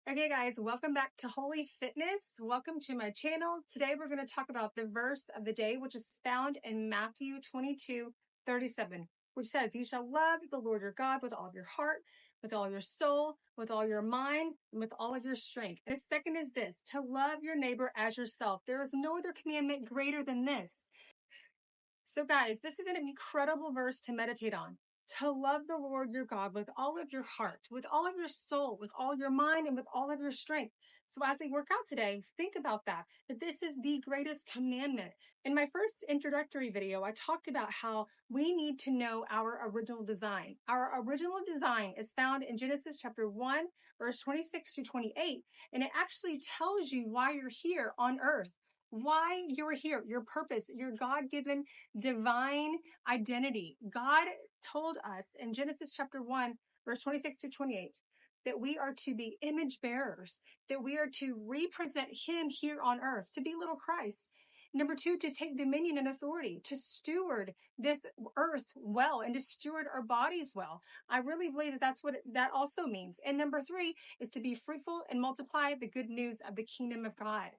Okay guys, welcome back to Holy Fitness. Welcome to my channel. Today we're going to talk about the verse of the day, which is found in Matthew 22:37, which says, "You shall love the Lord your God with all of your heart, with all your soul, with all your mind, and with all of your strength." And the second is this, to love your neighbor as yourself. There is no other commandment greater than this. So guys, this is an incredible verse to meditate on. To love the Lord your God with all of your heart, with all of your soul, with all your mind, and with all of your strength. So as we work out today, think about that this is the greatest commandment. In my first introductory video, I talked about how we need to know our original design. Our original design is found in Genesis chapter 1, verse 26 to 28, and it actually tells you why you're here on earth. Why you're here, your purpose, your God-given divine identity. God told us in Genesis chapter 1, verse 26 to 28, that we are to be image bearers, that we are to represent him here on earth, to be little Christ. Number two, to take dominion and authority, to steward this earth well and to steward our bodies well. I really believe that that's what that also means. And number three is to be fruitful and multiply the good news of the kingdom of God.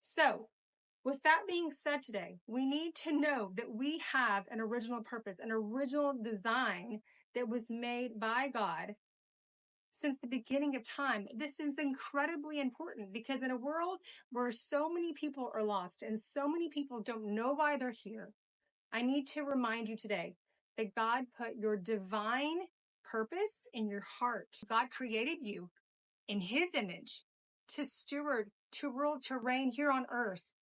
So, with that being said today, we need to know that we have an original purpose, an original design that was made by God since the beginning of time. This is incredibly important because in a world where so many people are lost and so many people don't know why they're here, I need to remind you today that God put your divine purpose in your heart. God created you in his image to steward, to rule, to reign here on earth,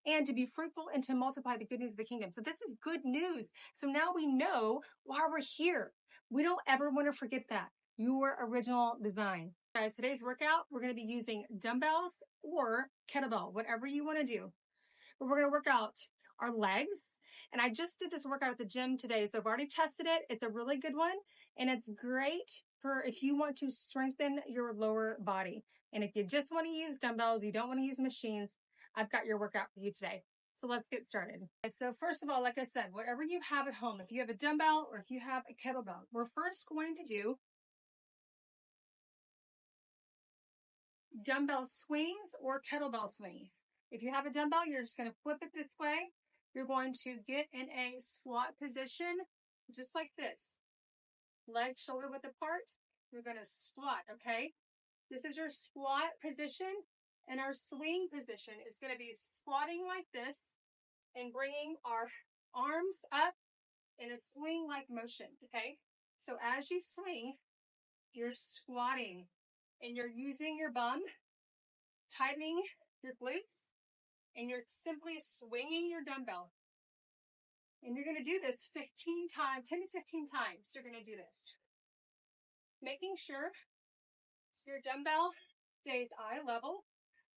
and to be fruitful and to multiply the good news of the kingdom. So this is good news. So now we know why we're here. We don't ever want to forget that. Your original design. Guys, today's workout, we're going to be using dumbbells or kettlebell, whatever you want to do. But we're going to work out our legs. And I just did this workout at the gym today, so I've already tested it. It's a really good one. And it's great for if you want to strengthen your lower body. And if you just want to use dumbbells, you don't want to use machines, I've got your workout for you today. So let's get started. So first of all, like I said, whatever you have at home, if you have a dumbbell or if you have a kettlebell, we're first going to do dumbbell swings or kettlebell swings. If you have a dumbbell, you're just going to flip it this way. You're going to get in a squat position, just like this. Legs shoulder width apart. You're going to squat, okay? This is your squat position. And our swing position is going to be squatting like this and bringing our arms up in a swing-like motion, okay? So as you swing, you're squatting and you're using your bum, tightening your glutes, and you're simply swinging your dumbbell. And you're going to do this 10 to 15 times. You're going to do this. Making sure your dumbbell stays eye level,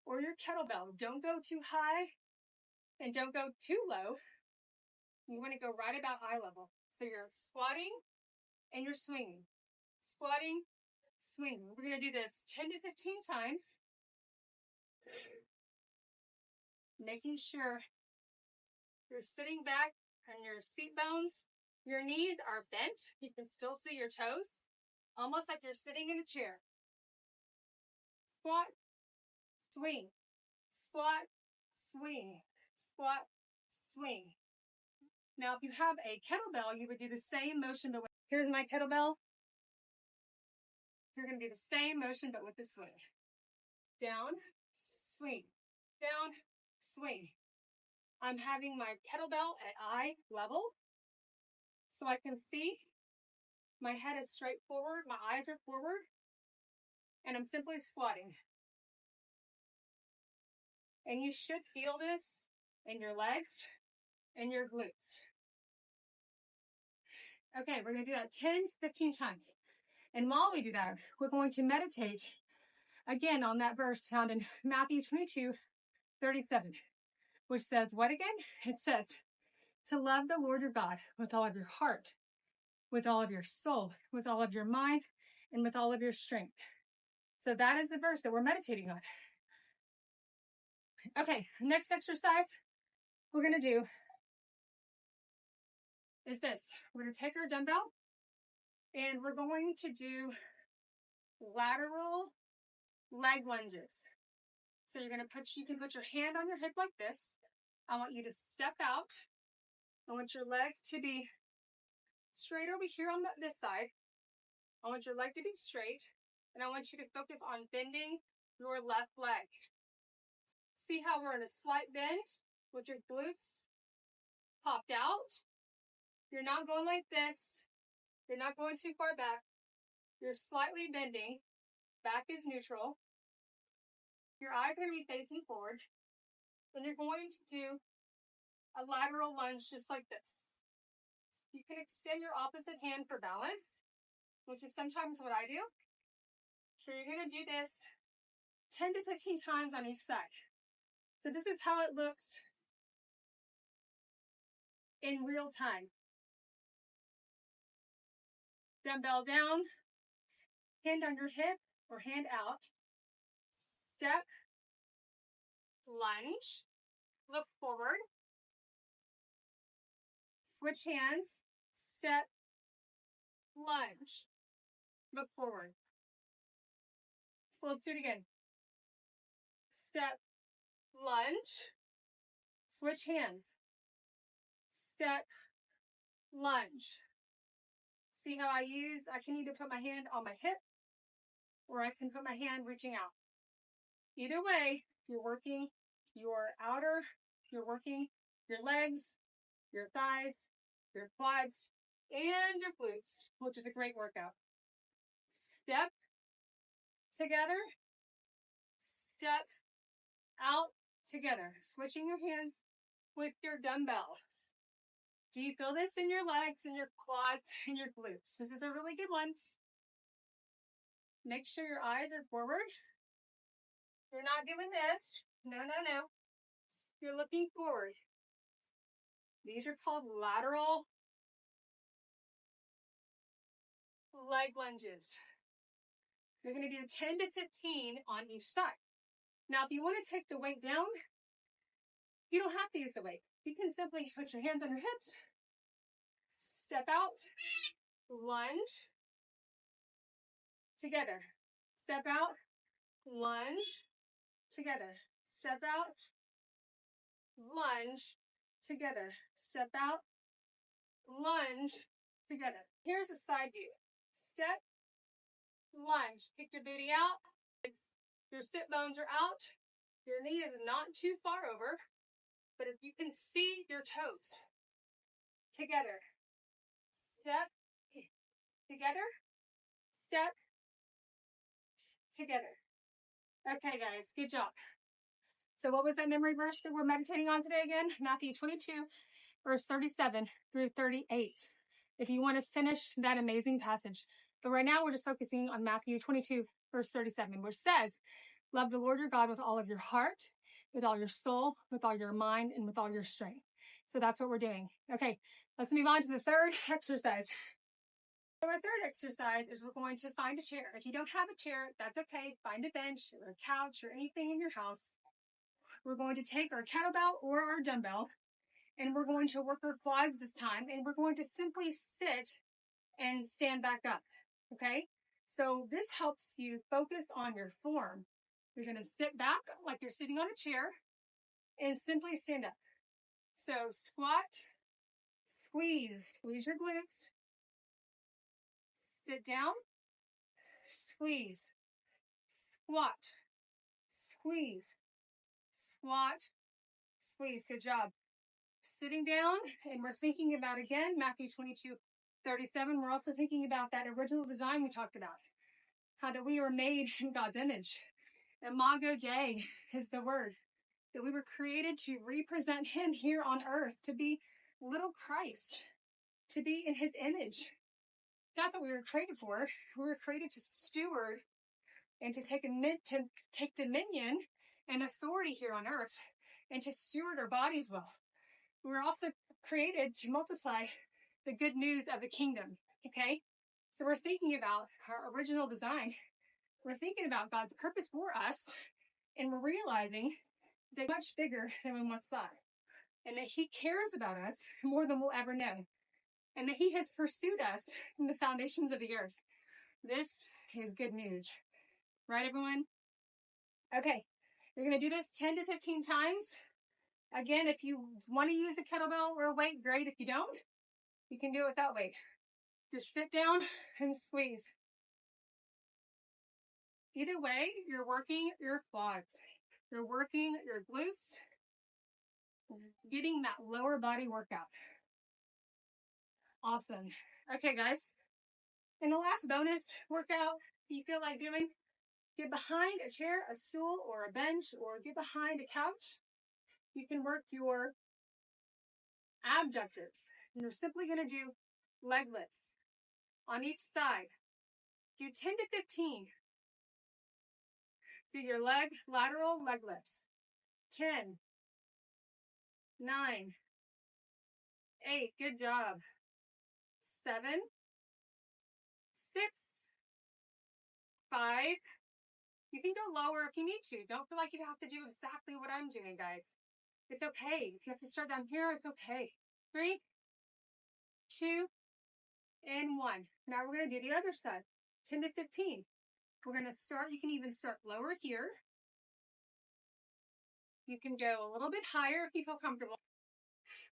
or your kettlebell. Don't go too high and don't go too low. You want to go right about eye level. So you're squatting and you're swinging. Squatting, swinging. We're going to do this 10 to 15 times. Making sure you're sitting back on your seat bones. Your knees are bent. You can still see your toes. Almost like you're sitting in a chair. Squat, swing. Squat, swing. Squat, swing. Now, if you have a kettlebell, you would do the same motion, but here's my kettlebell. You're going to do the same motion, but with the swing. Down, swing. Down, swing. I'm having my kettlebell at eye level, so I can see my head is straight forward, my eyes are forward, and I'm simply squatting. And you should feel this in your legs and your glutes. Okay, we're going to do that 10 to 15 times. And while we do that, we're going to meditate again on that verse found in Matthew 22:37, which says what again? It says, to love the Lord your God with all of your heart, with all of your soul, with all of your mind, and with all of your strength. So that is the verse that we're meditating on. Okay, next exercise we're going to do is this. We're going to take our dumbbell and we're going to do lateral leg lunges. So you can put your hand on your hip like this. I want you to step out. I want your leg to be straight over here on this side. I want your leg to be straight, and I want you to focus on bending your left leg. See how we're in a slight bend with your glutes popped out. You're not going like this. You're not going too far back. You're slightly bending. Back is neutral. Your eyes are going to be facing forward. Then you're going to do a lateral lunge just like this. You can extend your opposite hand for balance, which is sometimes what I do. So you're going to do this 10 to 15 times on each side. So this is how it looks in real time. Dumbbell down, hand on your hip or hand out. Step, lunge, look forward. Switch hands, step, lunge, look forward. So let's do it again. Step, lunge, switch hands, step, lunge. See how I can either put my hand on my hip or I can put my hand reaching out. Either way, you're working your outer, you're working your legs, your thighs, your quads, and your glutes, which is a great workout. Step together, step out together, switching your hands with your dumbbells. Do you feel this in your legs, in your quads, and your glutes? This is a really good one. Make sure your eyes are forward. You're not doing this. No. You're looking forward. These are called lateral leg lunges. You're going to do 10 to 15 on each side. Now, if you want to take the weight down, you don't have to use the weight. You can simply put your hands on your hips, step out, lunge, together. Step out, lunge, together. Step out, lunge, together. Step out, lunge, together. Here's a side view. Step, lunge. Kick your booty out. Your sit bones are out. Your knee is not too far over. But if you can see your toes together. Step, together. Step, together. Okay, guys, good job. So what was that memory verse that we're meditating on today again? Matthew 22, verse 37 through 38. If you want to finish that amazing passage. But right now we're just focusing on Matthew 22, verse 37, which says, love the Lord your God with all of your heart, with all your soul, with all your mind, and with all your strength. So that's what we're doing. Okay, let's move on to the third exercise. So our third exercise is we're going to find a chair. If you don't have a chair, that's okay. Find a bench or a couch or anything in your house. We're going to take our kettlebell or our dumbbell, and we're going to work our quads this time, and we're going to simply sit and stand back up, okay? So this helps you focus on your form. You're going to sit back like you're sitting on a chair and simply stand up. So squat, squeeze your glutes, sit down, squeeze, squat, squeeze, squat, squeeze. Good job. Sitting down, and we're thinking about, again, Matthew 22:37. We're also thinking about that original design we talked about. How that we were made in God's image. Imago Dei is the word. That we were created to represent him here on earth, to be little Christ, to be in his image. That's what we were created for. We were created to steward and to take dominion and authority here on earth, and to steward our bodies well. We were also created to multiply the good news of the kingdom, okay? So we're thinking about our original design. We're thinking about God's purpose for us, and we're realizing that we're much bigger than we once thought, and that he cares about us more than we'll ever know, and that he has pursued us from the foundations of the earth. This is good news. Right, everyone? Okay, you're going to do this 10 to 15 times. Again, if you want to use a kettlebell or a weight, great. If you don't, you can do it without weight. Just sit down and squeeze. Either way, you're working your quads. You're working your glutes, getting that lower body workout. Awesome. Okay, guys. In the last bonus workout you feel like doing, get behind a chair, a stool, or a bench, or get behind a couch. You can work your abductors. And you're simply going to do leg lifts on each side. Do 10 to 15. Do your legs, lateral leg lifts. 10, 9, 8, good job. 7, 6, 5. You can go lower if you need to. Don't feel like you have to do exactly what I'm doing, guys. It's okay. If you have to start down here, it's okay. 3, 2, and 1. Now we're going to do the other side. 10 to 15. We're going to start, you can even start lower here. You can go a little bit higher if you feel comfortable.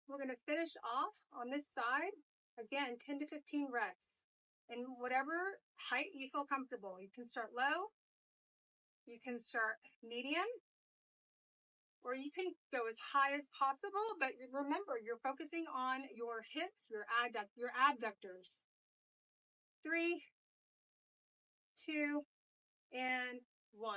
We're going to finish off on this side. Again, 10 to 15 reps. And whatever height you feel comfortable. You can start low. You can start medium. Or you can go as high as possible. But remember, you're focusing on your hips, your abductors. 3, 2, and 1.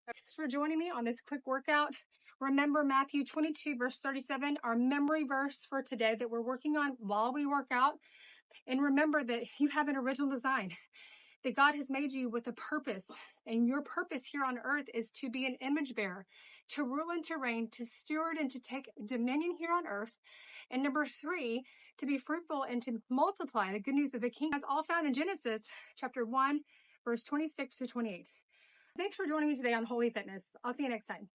Thanks for joining me on this quick workout. Remember Matthew 22, verse 37, our memory verse for today that we're working on while we work out. And remember that you have an original design, that God has made you with a purpose. And your purpose here on earth is to be an image bearer, to rule and to reign, to steward and to take dominion here on earth. And number 3, to be fruitful and to multiply the good news of the kingdom. That's all found in Genesis chapter 1, verse 26 to 28. Thanks for joining me today on Holy Fitness. I'll see you next time.